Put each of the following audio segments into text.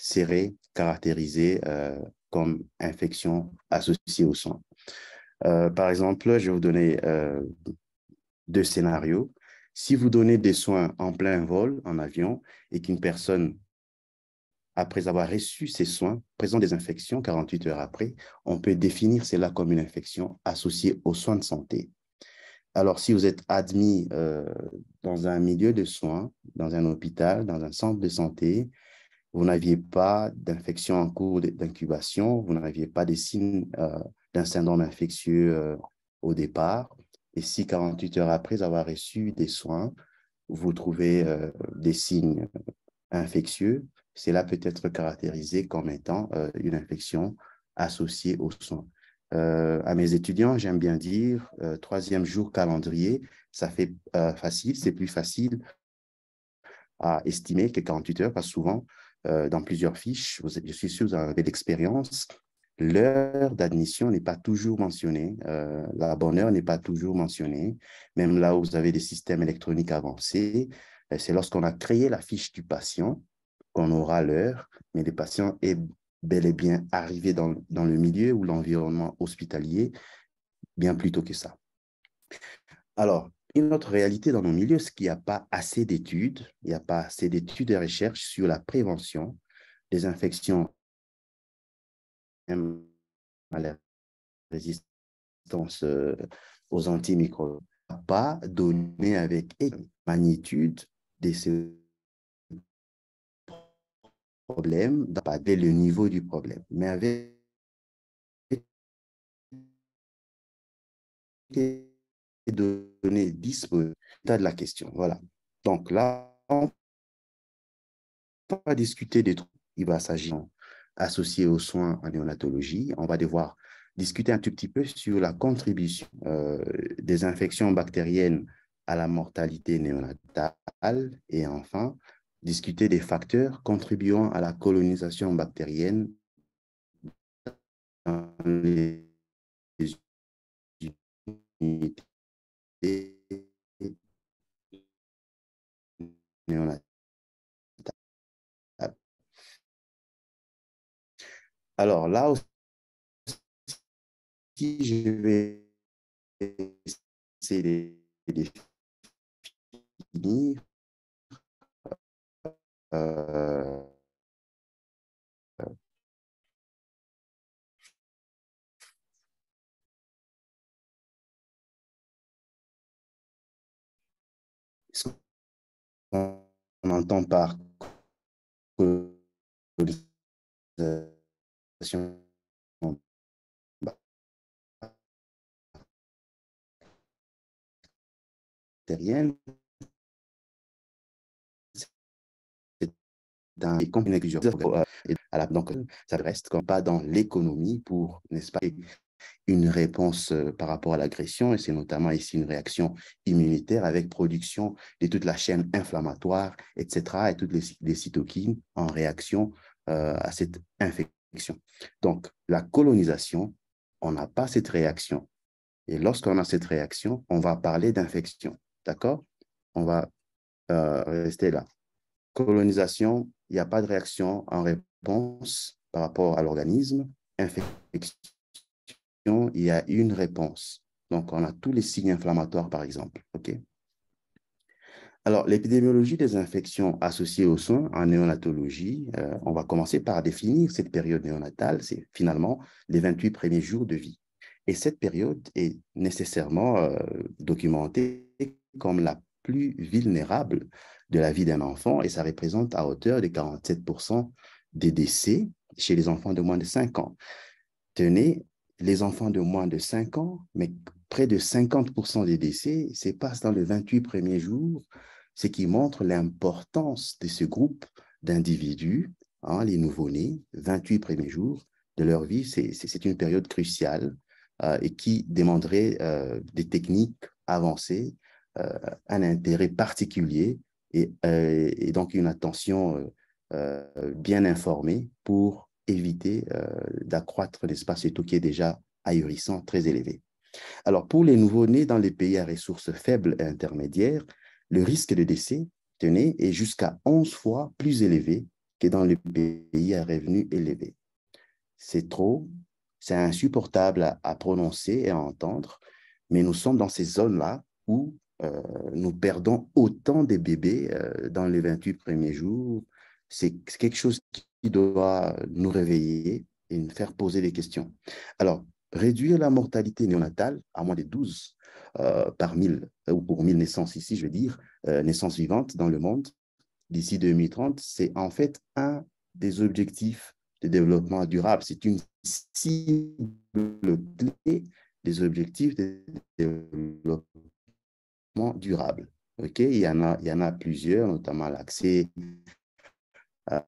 serait caractérisée comme infection associée aux soins. Par exemple, je vais vous donner deux scénarios. Si vous donnez des soins en plein vol, en avion, et qu'une personne, après avoir reçu ces soins, présente des infections 48 heures après, on peut définir cela comme une infection associée aux soins de santé. Alors, si vous êtes admis dans un milieu de soins, dans un hôpital, dans un centre de santé, vous n'aviez pas d'infection en cours d'incubation, vous n'aviez pas des signes d'un syndrome infectieux au départ, et si 48 heures après avoir reçu des soins, vous trouvez des signes infectieux, cela peut être caractérisé comme étant une infection associée aux soins. À mes étudiants, j'aime bien dire, troisième jour calendrier, ça fait facile, c'est plus facile à estimer que 48 heures, parce que souvent, dans plusieurs fiches, je suis sûr que vous avez l'expérience, l'heure d'admission n'est pas toujours mentionnée, la bonne heure n'est pas toujours mentionnée, même là où vous avez des systèmes électroniques avancés, c'est lorsqu'on a créé la fiche du patient qu'on aura l'heure, mais le patient est bel et bien arrivé dans le milieu ou l'environnement hospitalier bien plus tôt que ça. Alors, une autre réalité dans nos milieux, c'est qu'il n'y a pas assez d'études, il n'y a pas assez d'études et recherches sur la prévention des infections à la résistance aux antimicrobiens. Pas donné avec magnitude de ce problème, pas dès le niveau du problème, mais avec des données disponibles de la question. Voilà. Donc là, on va discuter des troubles. Il va s'agir associés aux soins en néonatologie. On va devoir discuter un tout petit peu sur la contribution des infections bactériennes à la mortalité néonatale et enfin, discuter des facteurs contribuant à la colonisation bactérienne dans les unités néonatales. Alors là aussi, je vais essayer de définir euh, ce qu'on entend par colonisation bactérienne. Donc, ça reste comme pas dans l'économie pour, n'est-ce pas, une réponse par rapport à l'agression, et c'est notamment ici une réaction immunitaire avec production de toute la chaîne inflammatoire, etc., et toutes les cytokines en réaction à cette infection. Donc, la colonisation, on n'a pas cette réaction. Et lorsqu'on a cette réaction, on va parler d'infection. D'accord? On va rester là. Colonisation, il n'y a pas de réaction en réponse par rapport à l'organisme. Infection, il y a une réponse. Donc, on a tous les signes inflammatoires, par exemple. OK? Alors, l'épidémiologie des infections associées aux soins en néonatologie, on va commencer par définir cette période néonatale. C'est finalement les 28 premiers jours de vie. Et cette période est nécessairement documentée comme la plus vulnérable de la vie d'un enfant et ça représente à hauteur de 47% des décès chez les enfants de moins de 5 ans. Tenez, les enfants de moins de 5 ans, mais près de 50% des décès se passent dans les 28 premiers jours, ce qui montre l'importance de ce groupe d'individus, hein, les nouveau-nés, 28 premiers jours de leur vie. C'est une période cruciale et qui demanderait des techniques avancées, un intérêt particulier et donc une attention bien informée pour éviter d'accroître l'espace étau qui est déjà ahurissant, très élevé. Alors, pour les nouveau-nés dans les pays à ressources faibles et intermédiaires, le risque de décès, tenez, est jusqu'à 11 fois plus élevé que dans les pays à revenus élevés. C'est trop, c'est insupportable à prononcer et à entendre, mais nous sommes dans ces zones-là où nous perdons autant de bébés dans les 28 premiers jours. C'est quelque chose qui doit nous réveiller et nous faire poser des questions. Alors, réduire la mortalité néonatale à moins de 12 par 1000, ou pour 1000 naissances ici, je veux dire, naissances vivantes dans le monde, d'ici 2030, c'est en fait un des objectifs de développement durable. C'est une cible clé des objectifs de développement durable. Okay? Il y en a plusieurs, notamment l'accès à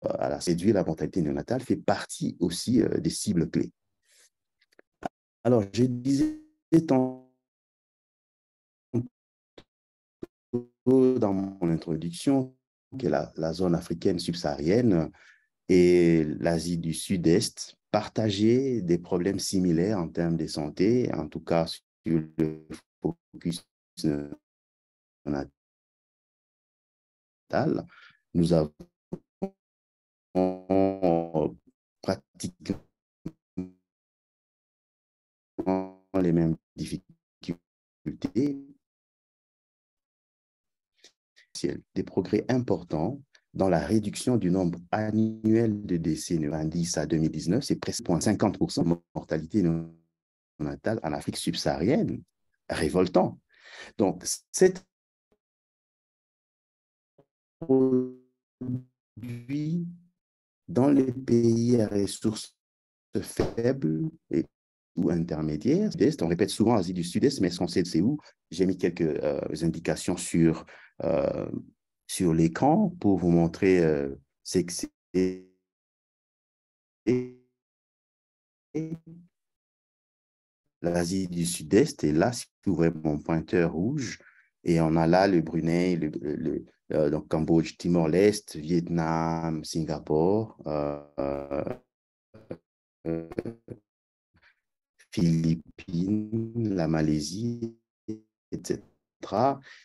la réduire la mortalité néonatale fait partie aussi des cibles clés. Alors, je disais tantôt dans mon introduction que la zone africaine subsaharienne et l'Asie du Sud-Est partageaient des problèmes similaires en termes de santé, en tout cas sur le focus natal. Nous avons pratiquement les mêmes difficultés, des progrès importants dans la réduction du nombre annuel de décès de 2010 à 2019, c'est presque 50% de mortalité néonatale en Afrique subsaharienne. Révoltant. Donc, cette produit dans les pays à ressources faibles ou intermédiaires. On répète souvent Asie du Sud-Est, mais est-ce qu'on sait c'est où? J'ai mis quelques indications sur l'écran pour vous montrer c'est que c'est l'Asie du Sud-Est. Et là, si vous voyez mon pointeur rouge, et on a là le Brunei, donc Cambodge, Timor-Leste, Vietnam, Singapour, Philippines, la Malaisie, etc.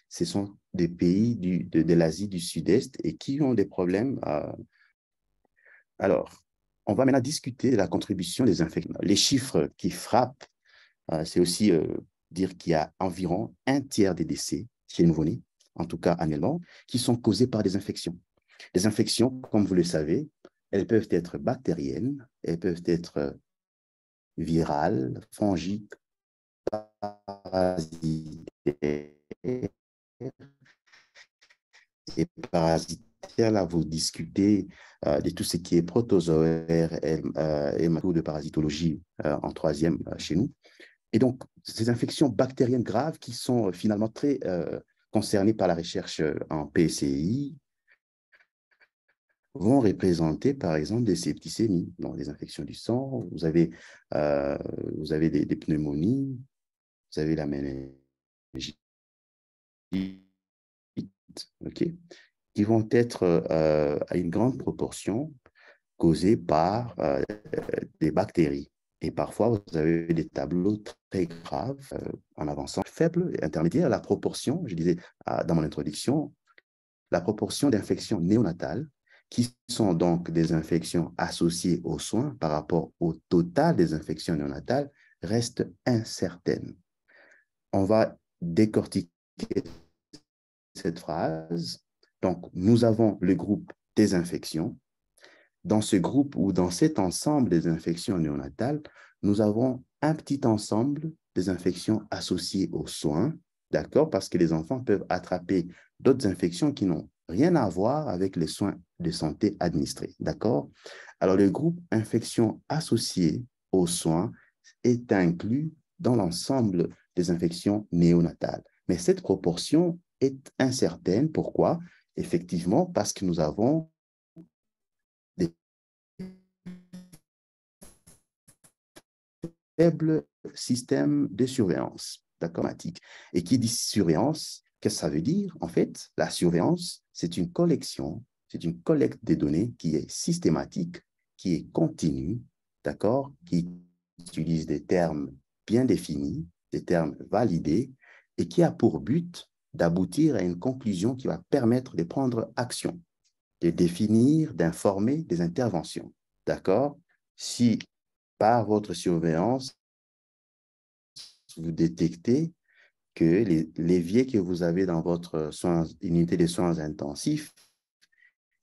Ce sont des pays de l'Asie du Sud-Est et qui ont des problèmes. Alors, on va maintenant discuter de la contribution des infections. Les chiffres qui frappent, c'est aussi dire qu'il y a environ un tiers des décès chez les nouveau-nés, en tout cas annuellement, qui sont causés par des infections. Les infections, comme vous le savez, elles peuvent être bactériennes, elles peuvent être virales, fongiques, parasitaires. Et parasitaires, là, vous discutez de tout ce qui est protozoaire et de parasitologie en troisième chez nous. Et donc, ces infections bactériennes graves qui sont finalement très concernées par la recherche en PCI vont représenter, par exemple, des septicémies, donc des infections du sang. Vous avez des pneumonies, vous avez la méningite, OK, qui vont être à une grande proportion causées par des bactéries. Et parfois, vous avez des tableaux très graves en avançant. Faible et intermédiaire, la proportion, je disais dans mon introduction, la proportion d'infections néonatales, qui sont donc des infections associées aux soins par rapport au total des infections néonatales, reste incertaine. On va décortiquer cette phrase. Donc, nous avons le groupe des infections. Dans ce groupe ou dans cet ensemble des infections néonatales, nous avons un petit ensemble des infections associées aux soins, d'accord? Parce que les enfants peuvent attraper d'autres infections qui n'ont rien à voir avec les soins de santé administrés, d'accord? Alors, le groupe infections associées aux soins est inclus dans l'ensemble des infections néonatales. Mais cette proportion est incertaine. Pourquoi? Effectivement, parce que nous avons des faibles systèmes de surveillance, d'accord? Et qui dit surveillance, qu'est-ce que ça veut dire? En fait, la surveillance, c'est une collecte des données qui est systématique, qui est continue, d'accord? Qui utilise des termes bien définis, des termes validés, et qui a pour but d'aboutir à une conclusion qui va permettre de prendre action. de définir, d'informer des interventions. D'accord? Si par votre surveillance, vous détectez que les leviers que vous avez dans votre unité de soins intensifs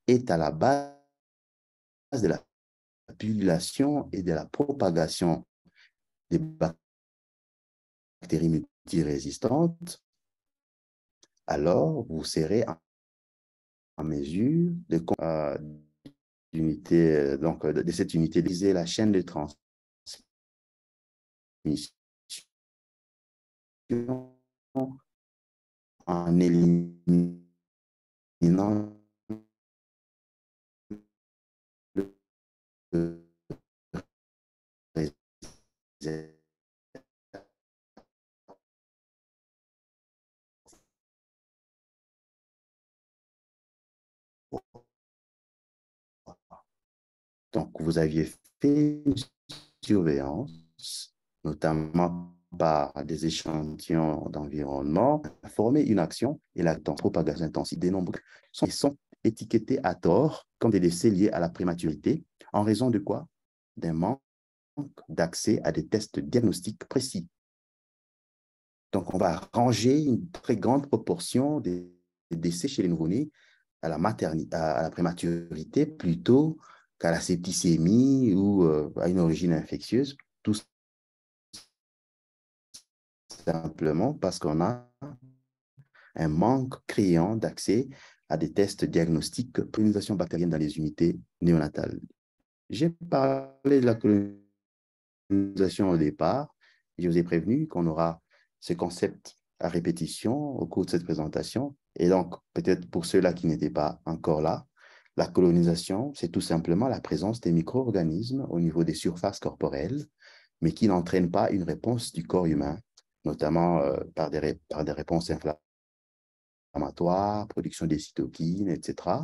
est à la base de la pullulation et de la propagation des bactéries multirésistantes, alors vous serez en mesure de cette unité de la chaîne de transmission en éliminant le réservoir. Donc, vous aviez fait une surveillance, notamment par des échantillons d'environnement, former une action et la propagation intensive des nombres sont étiquetés à tort comme des décès liés à la prématurité en raison de quoi? D'un manque d'accès à des tests diagnostiques précis. Donc, on va ranger une très grande proportion des décès chez les nouveau-nés à la prématurité plutôt qu'à la septicémie ou à une origine infectieuse, tout simplement parce qu'on a un manque criant d'accès à des tests diagnostiques de colonisation bactérienne dans les unités néonatales. J'ai parlé de la colonisation au départ. Je vous ai prévenu qu'on aura ce concept à répétition au cours de cette présentation. Et donc, peut-être pour ceux-là qui n'étaient pas encore là, la colonisation, c'est tout simplement la présence des micro-organismes au niveau des surfaces corporelles, mais qui n'entraînent pas une réponse du corps humain, notamment par des réponses inflammatoires, production des cytokines, etc.,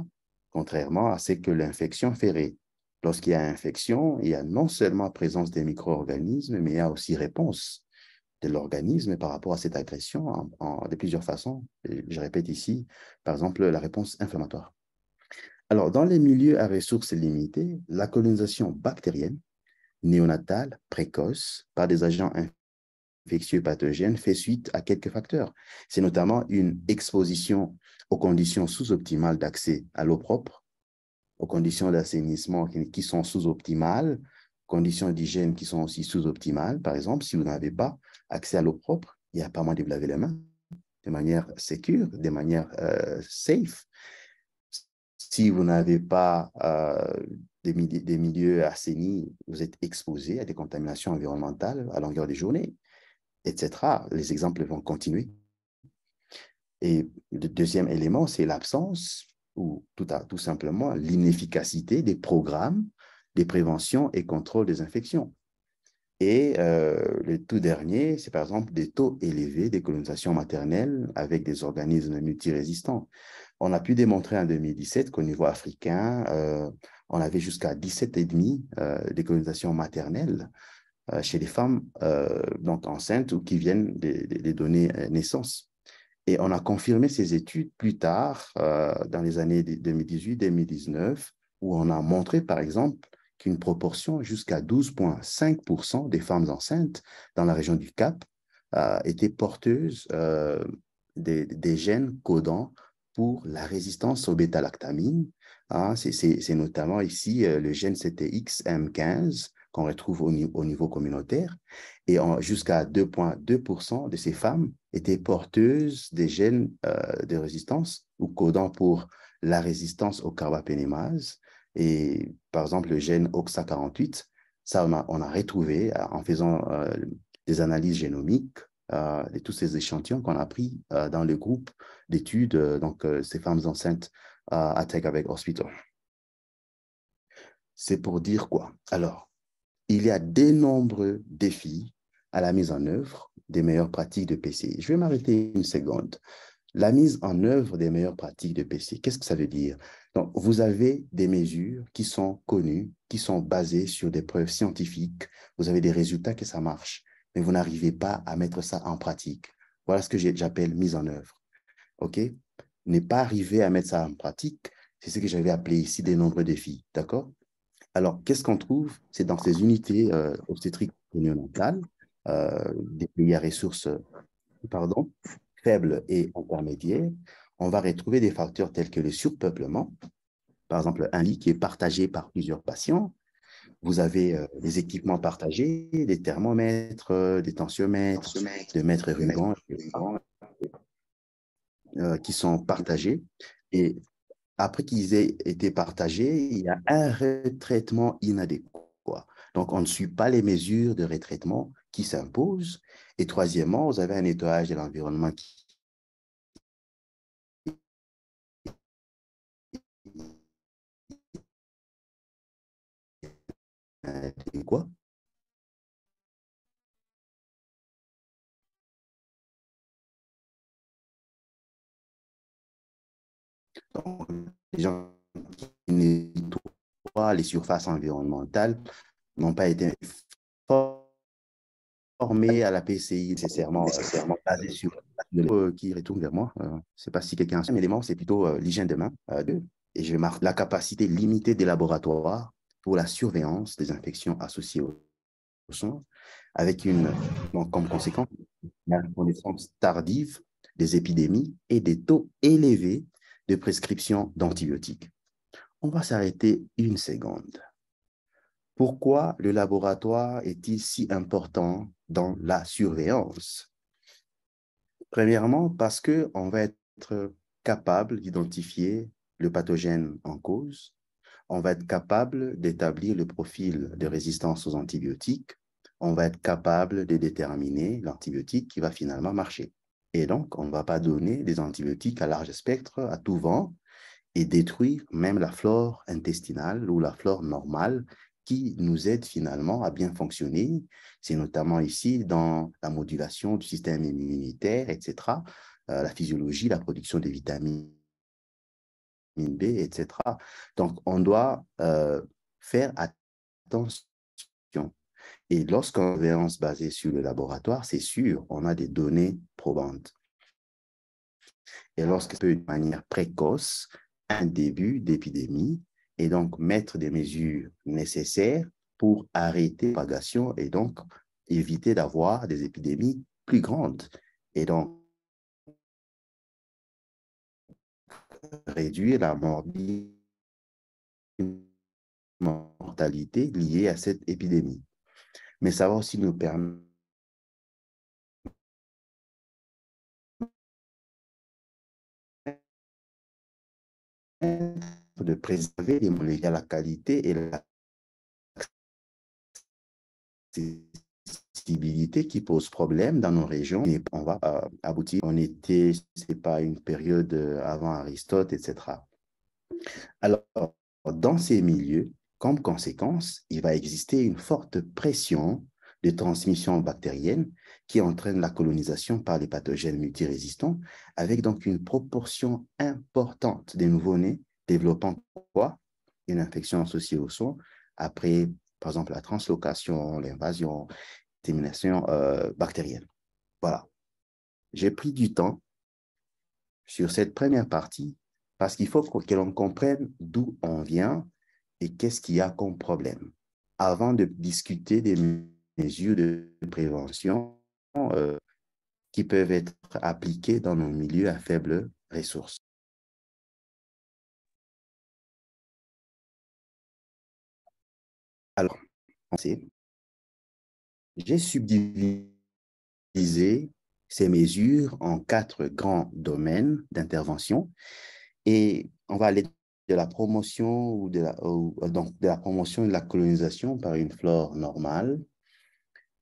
contrairement à ce que l'infection ferait. Lorsqu'il y a infection, il y a non seulement présence des micro-organismes, mais il y a aussi réponse de l'organisme par rapport à cette agression de plusieurs façons. Et je répète ici, par exemple, la réponse inflammatoire. Alors, dans les milieux à ressources limitées, la colonisation bactérienne, néonatale, précoce, par des agents infectieux pathogènes fait suite à quelques facteurs. C'est notamment une exposition aux conditions sous-optimales d'accès à l'eau propre, aux conditions d'assainissement qui sont sous-optimales, conditions d'hygiène qui sont aussi sous-optimales. Par exemple, si vous n'avez pas accès à l'eau propre, il n'y a pas moyen de vous laver les mains de manière sécure, de manière safe. Si vous n'avez pas des milieux assainis, vous êtes exposé à des contaminations environnementales à longueur des journées, etc. Les exemples vont continuer. Et le deuxième élément, c'est l'absence ou tout simplement l'inefficacité des programmes de prévention et contrôle des infections. Et le tout dernier, c'est par exemple des taux élevés des colonisations maternelles avec des organismes multirésistants. On a pu démontrer en 2017 qu'au niveau africain, on avait jusqu'à 17,5 des colonisations maternelles chez les femmes donc enceintes ou qui viennent des données naissance. Et on a confirmé ces études plus tard, dans les années 2018-2019, où on a montré, par exemple, qu'une proportion jusqu'à 12,5% des femmes enceintes dans la région du Cap étaient porteuses des gènes codants pour la résistance aux bêta-lactamines. Hein, c'est notamment ici le gène CTX-M15 qu'on retrouve au niveau communautaire. Et jusqu'à 2,2% de ces femmes étaient porteuses des gènes de résistance ou codant pour la résistance au carbapénémase. Et par exemple, le gène OXA48, ça, on a retrouvé en faisant des analyses génomiques de tous ces échantillons qu'on a pris dans le groupe d'études, donc ces femmes enceintes à Take Avec Hospital. C'est pour dire quoi? Alors, il y a de nombreux défis à la mise en œuvre des meilleures pratiques de PC. Je vais m'arrêter une seconde. La mise en œuvre des meilleures pratiques de PC, qu'est-ce que ça veut dire? Donc, vous avez des mesures qui sont connues, qui sont basées sur des preuves scientifiques. Vous avez des résultats que ça marche, mais vous n'arrivez pas à mettre ça en pratique. Voilà ce que j'appelle mise en œuvre. OK? Ne pas arriver à mettre ça en pratique C'est ce que j'avais appelé ici des nombreux défis, d'accord? Alors, qu'est-ce qu'on trouve? C'est dans ces unités obstétriques et néonatales, des pays à ressources, pardon, faibles et intermédiaires, on va retrouver des facteurs tels que le surpeuplement, par exemple un lit qui est partagé par plusieurs patients. Vous avez des équipements partagés, des thermomètres, des tensiomètres, des mètres rubans qui sont partagés. Et après qu'ils aient été partagés, il y a un retraitement inadéquat. Donc, on ne suit pas les mesures de retraitement qui s'imposent. Et troisièmement, vous avez un nettoyage de l'environnement qui est inadéquat. Donc, les gens qui nettoient les surfaces environnementales n'ont pas été formés à la PCI nécessairement basé sur qui retourne vers moi. Je ne sais pas si quelqu'un a un élément, c'est plutôt l'hygiène de main. Et je marque la capacité limitée des laboratoires pour la surveillance des infections associées au sang, avec donc, comme conséquence la reconnaissance tardive des épidémies et des taux élevés de prescription d'antibiotiques. On va s'arrêter une seconde. Pourquoi le laboratoire est-il si important dans la surveillance? Premièrement, parce qu'on va être capable d'identifier le pathogène en cause, on va être capable d'établir le profil de résistance aux antibiotiques, on va être capable de déterminer l'antibiotique qui va finalement marcher. Et donc, on ne va pas donner des antibiotiques à large spectre, à tout vent, et détruire même la flore intestinale ou la flore normale qui nous aide finalement à bien fonctionner. C'est notamment ici dans la modulation du système immunitaire, etc., la physiologie, la production des vitamines B, etc. Donc, on doit faire attention. Et lorsqu'on surveillance basée sur le laboratoire, c'est sûr, on a des données probantes. Et lorsque peut de manière précoce, un début d'épidémie, et donc mettre des mesures nécessaires pour arrêter la propagation et donc éviter d'avoir des épidémies plus grandes. Et donc réduire la mortalité liée à cette épidémie. Mais ça va aussi nous permettre de préserver les molécules, la qualité et l'accessibilité qui posent problème dans nos régions. Et on va aboutir, on était, c'est pas une période avant Aristote, etc. Alors, dans ces milieux, comme conséquence, il va exister une forte pression de transmission bactérienne qui entraîne la colonisation par les pathogènes multirésistants, avec donc une proportion importante des nouveau-nés développant quoi? Une infection associée au sang après, par exemple, la translocation, l'invasion, l'élimination bactérienne. Voilà. J'ai pris du temps sur cette première partie parce qu'il faut que l'on comprenne d'où on vient et qu'est-ce qu'il y a comme problème avant de discuter des mesures de prévention qui peuvent être appliquées dans nos milieux à faibles ressources. Alors, j'ai subdivisé ces mesures en 4 grands domaines d'intervention et on va aller de la promotion donc de la promotion et de la colonisation par une flore normale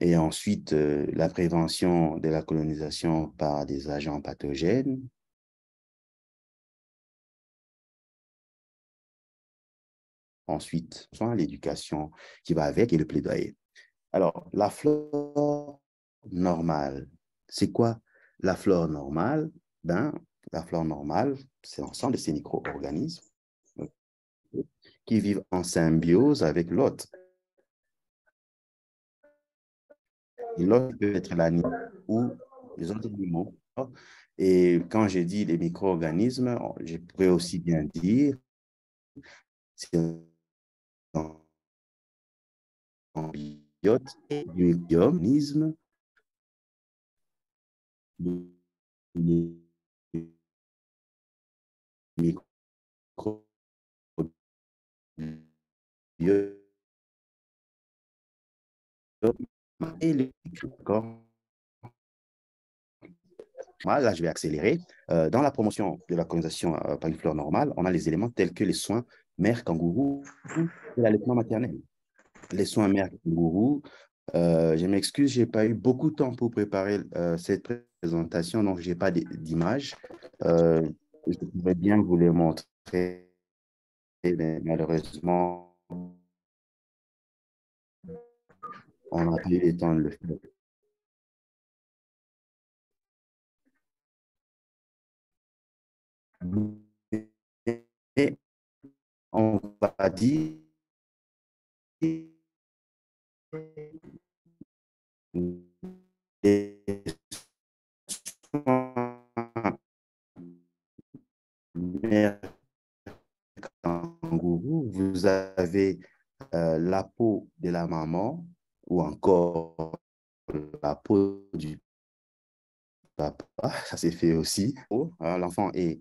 et ensuite la prévention de la colonisation par des agents pathogènes. Ensuite, l'éducation qui va avec et le plaidoyer. Alors, la flore normale, c'est quoi la flore normale? Ben, la flore normale, c'est l'ensemble de ces micro-organismes qui vivent en symbiose avec l'hôte. Et l'hôte peut être l'animal ou les autres animaux. Et quand je dis les micro-organismes, je pourrais aussi bien dire c'est un biote et du microorganisme, les microbiotes et les microbes. Là, je vais accélérer. Dans la promotion de la colonisation par une fleur normale, on a les éléments tels que les soins mère kangourou et l'allaitement maternel. Les soins mère kangourou, je m'excuse, je n'ai pas eu beaucoup de temps pour préparer cette présentation, donc je n'ai pas d'image. Euh, je pourrais bien vous les montrer, mais malheureusement, on n'a pas eu le temps de le faire. Et on va dire les soins mère kangourou, vous avez la peau de la maman ou encore la peau du papa, ça s'est fait aussi. L'enfant est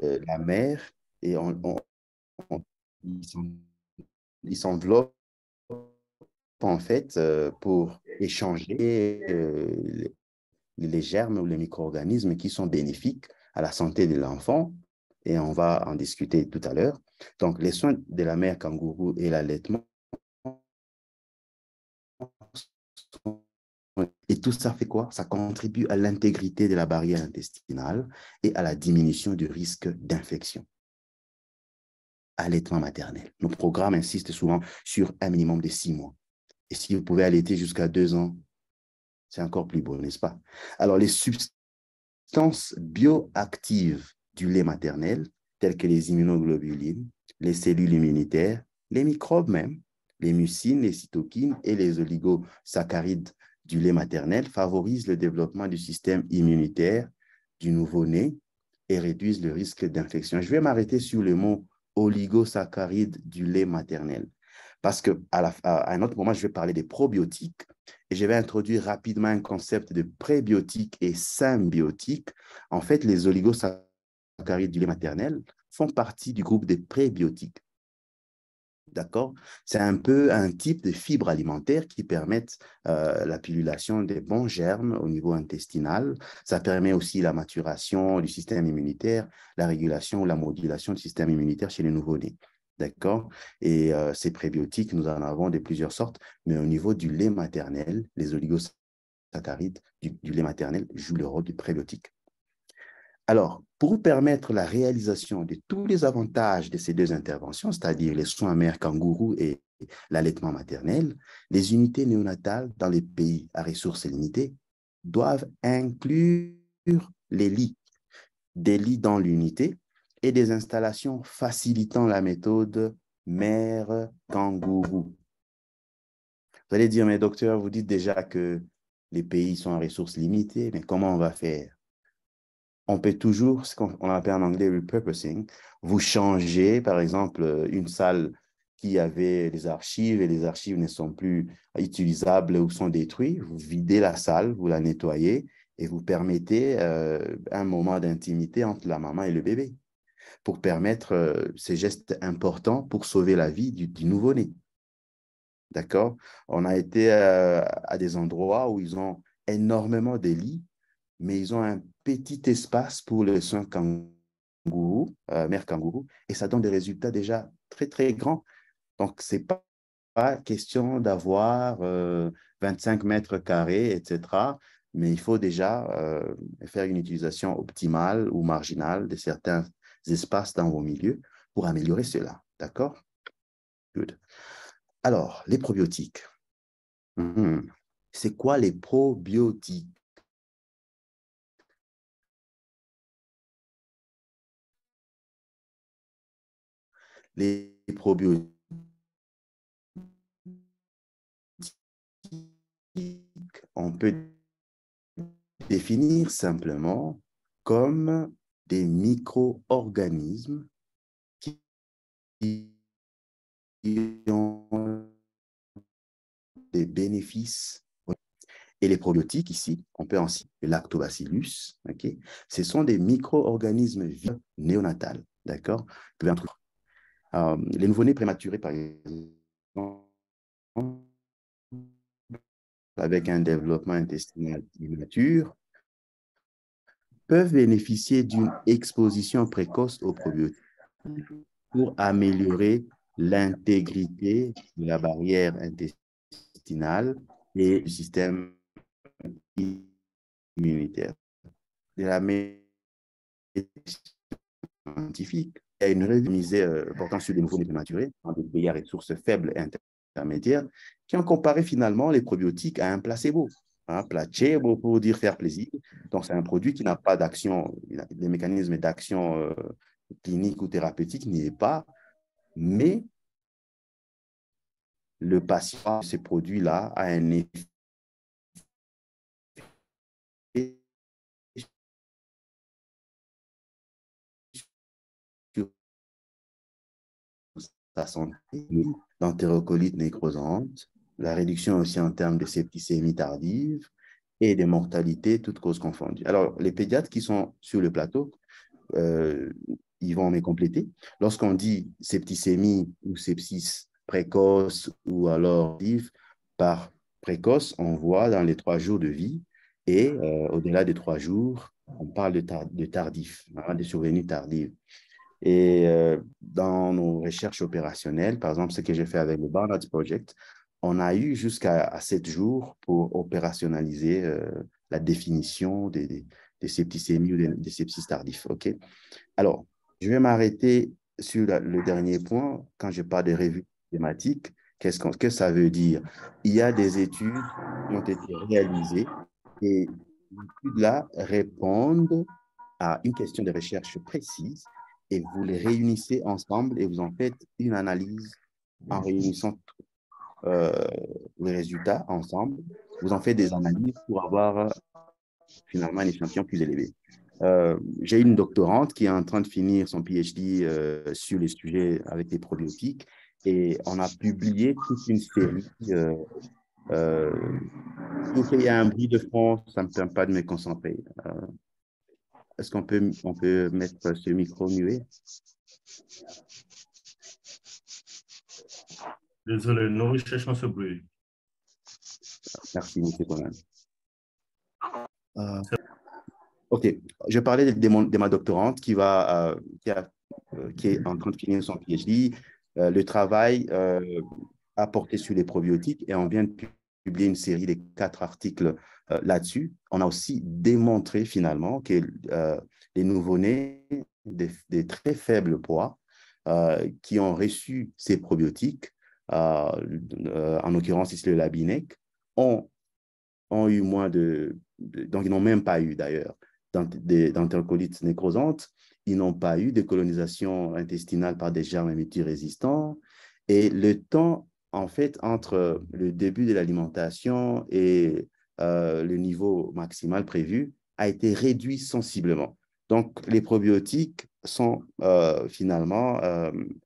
la mère et on- ils s'en- ils s'enveloppent en fait pour échanger les germes ou les micro-organismes qui sont bénéfiques à la santé de l'enfant. Et on va en discuter tout à l'heure. Donc, les soins de la mère kangourou et l'allaitement. Et tout ça fait quoi? Ça contribue à l'intégrité de la barrière intestinale et à la diminution du risque d'infection. Allaitement maternel. Nos programmes insistent souvent sur un minimum de 6 mois. Et si vous pouvez allaiter jusqu'à 2 ans, c'est encore plus beau, n'est-ce pas? Alors, les substances bioactives du lait maternel, telles que les immunoglobulines, les cellules immunitaires, les microbes même, les mucines, les cytokines et les oligosaccharides du lait maternel favorisent le développement du système immunitaire du nouveau-né et réduisent le risque d'infection. Je vais m'arrêter sur le mot oligosaccharides du lait maternel parce qu'à un autre moment, je vais parler des probiotiques et je vais introduire rapidement un concept de prébiotique et symbiotique. En fait, les oligosaccharides du lait maternel font partie du groupe des prébiotiques. D'accord? C'est un peu un type de fibres alimentaires qui permettent la pullulation des bons germes au niveau intestinal. Ça permet aussi la maturation du système immunitaire, la régulation ou la modulation du système immunitaire chez les nouveau-nés. D'accord? Et ces prébiotiques, nous en avons de plusieurs sortes, mais au niveau du lait maternel, les oligosaccharides du lait maternel jouent le rôle du prébiotique. Alors, pour permettre la réalisation de tous les avantages de ces deux interventions, c'est-à-dire les soins mère kangourou et l'allaitement maternel, les unités néonatales dans les pays à ressources limitées doivent inclure les lits, des lits dans l'unité et des installations facilitant la méthode mère kangourou. Vous allez dire, mais docteur, vous dites déjà que les pays sont à ressources limitées, mais comment on va faire? On peut toujours, ce qu'on appelle en anglais repurposing, vous changez, par exemple, une salle qui avait des archives et les archives ne sont plus utilisables ou sont détruites, vous videz la salle, vous la nettoyez et vous permettez un moment d'intimité entre la maman et le bébé pour permettre ces gestes importants pour sauver la vie du nouveau-né. D'accord? On a été à des endroits où ils ont énormément de lits mais ils ont un petit espace pour le soin kangourou, mère kangourou, et ça donne des résultats déjà très, très grands. Donc, ce n'est pas question d'avoir 25 mètres carrés, etc., mais il faut déjà faire une utilisation optimale ou marginale de certains espaces dans vos milieux pour améliorer cela. D'accord? Good. Alors, les probiotiques. C'est quoi les probiotiques? Les probiotiques, on peut définir simplement comme des micro-organismes qui des bénéfices. Et les probiotiques, ici, on peut en citer le lactobacillus, ok? Ce sont des micro-organismes vivants néonatales, d'accord? Les nouveau-nés prématurés, par exemple, avec un développement intestinal immature, peuvent bénéficier d'une exposition précoce aux probiotiques pour améliorer l'intégrité de la barrière intestinale et du système immunitaire. De la médecine scientifique, il y a une révisée portant sur les nouveaux-nés prématurés, des pays à ressources faibles et intermédiaires, qui ont comparé finalement les probiotiques à un placebo. Placebo pour dire faire plaisir. Donc, c'est un produit qui n'a pas d'action, les mécanismes d'action clinique ou thérapeutique n'y est pas, mais le patient, ces produits-là, a un effet sur sa santé, d'entérocolite nécrosante, la réduction aussi en termes de septicémie tardive et des mortalités, toutes causes confondues. Alors, les pédiatres qui sont sur le plateau, euh, ils vont me compléter. Lorsqu'on dit septicémie ou sepsis précoce ou alors par précoce, on voit dans les 3 jours de vie et au-delà des 3 jours, on parle de tardif, de survenue tardive. Et dans nos recherches opérationnelles, par exemple, ce que j'ai fait avec le Barnard Project, on a eu jusqu'à 7 jours pour opérationnaliser la définition des septicémies ou des sepsis tardifs. OK? Alors, je vais m'arrêter sur le dernier point. Quand je parle de revue thématique, qu'est-ce que ça veut dire? Il y a des études qui ont été réalisées et ces études-là répondent à une question de recherche précise et vous les réunissez ensemble et vous en faites une analyse en réunissant euh, les résultats ensemble. Vous en faites des analyses pour avoir finalement un échantillon plus élevé. J'ai une doctorante qui est en train de finir son PhD sur les sujets avec les probiotiques et on a publié toute une série. Donc, il y a un bruit de fond, ça ne me permet pas de me concentrer. Est-ce qu'on peut mettre ce micro muet? Désolé, nous recherchons ce bruit. Merci, M. Conan. OK. Je parlais de ma doctorante qui est en train de finir son PhD. Le travail a porté sur les probiotiques et on vient de publier une série de 4 articles là-dessus. On a aussi démontré finalement que les nouveau-nés des très faibles poids qui ont reçu ces probiotiques, en l'occurrence ici le Labinec, ont eu moins donc ils n'ont même pas eu d'ailleurs d'entérocolites nécrosantes, ils n'ont pas eu de colonisation intestinale par des germes multirésistants. Et le temps, en fait, entre le début de l'alimentation et le niveau maximal prévu a été réduit sensiblement. Donc, les probiotiques sont finalement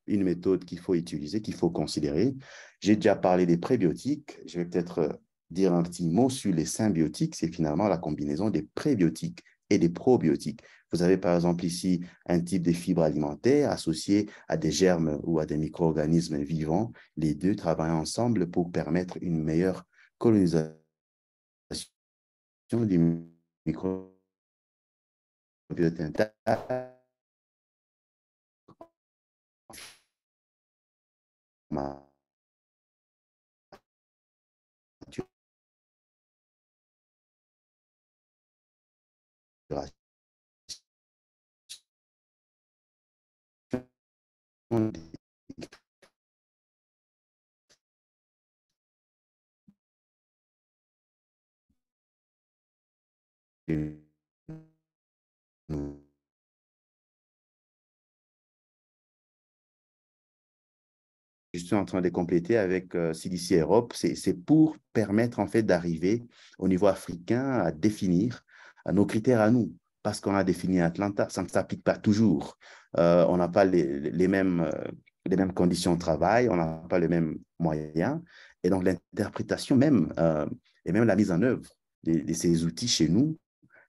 une méthode qu'il faut utiliser, qu'il faut considérer. J'ai déjà parlé des prébiotiques. Je vais peut-être dire un petit mot sur les symbiotiques. C'est finalement la combinaison des prébiotiques et des probiotiques. Vous avez par exemple ici un type de fibre alimentaire associé à des germes ou à des micro-organismes vivants. Les deux travaillent ensemble pour permettre une meilleure colonisation du microbiote interne. Je suis en train de compléter avec CDC Europe, c'est pour permettre en fait d'arriver au niveau africain à définir nos critères à nous, parce qu'on a défini Atlanta, ça ne s'applique pas toujours. On n'a pas les mêmes conditions de travail, on n'a pas les mêmes moyens. Et donc, l'interprétation même et même la mise en œuvre de ces outils chez nous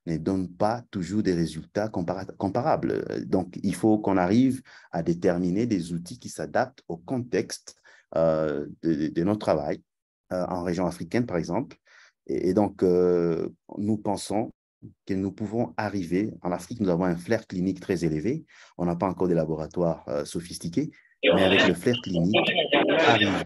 ne donne pas toujours des résultats comparables. Donc, il faut qu'on arrive à déterminer des outils qui s'adaptent au contexte de notre travail en région africaine, par exemple. Et donc, nous pensons que nous pouvons arriver, en Afrique, nous avons un flair clinique très élevé, on n'a pas encore des laboratoires sophistiqués, mais avec le flair clinique, arriver à